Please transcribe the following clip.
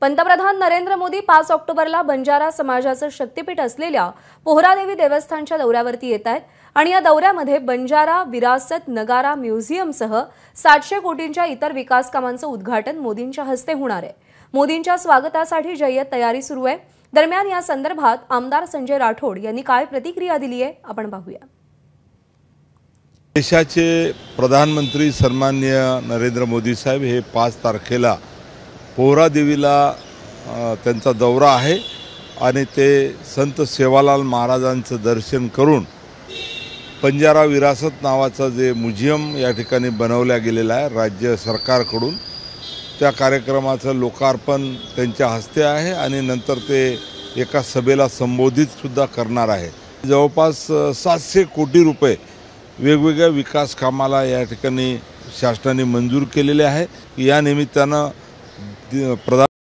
पंतप्रधान नरेंद्र मोदी 5 ऑक्टोबरला बंजारा समाजाचं शक्तीपीठ असलेल्या पोहरादेवी देवस्थानच्या दौऱ्यावरती येत आहेत आणि या दौऱ्यामध्ये बंजारा विरासत नगारा म्युझियमसह 700 कोटींच्या इतर विकास कामांचं उद्घाटन मोदींच्या हस्ते होणार आहे। मोदींच्या स्वागतासाठी जय्यत तयारी सुरू आहे। दरम्यान या संदर्भात आमदार संजय राठोड यांनी काय प्रतिक्रिया दिली आहे आपण पाहूया। देशाचे प्रधानमंत्री सन्माननीय नरेंद्र मोदी साहेब हे 5 तारखेला पोहरादेवीला त्यांचा दौरा आहे आणि ते संत सेवालाल महाराजांचं दर्शन करून बंजारा विरासत नावाचं जे म्युझियम या ठिकाणी बनवल्या गेलेलं आहे राज्य सरकारकडून, त्या कार्यक्रमाचं लोकार्पण त्यांच्या हस्ते आहे आणि नंतर ते एका सभेला संबोधित सुद्धा करणार आहे। जवळपास 700 कोटी रुपये वेगवेगळ्या विकास कामाला या ठिकाणी शासनाने मंजूर केलेले आहे। या निमित्तानं प्रधान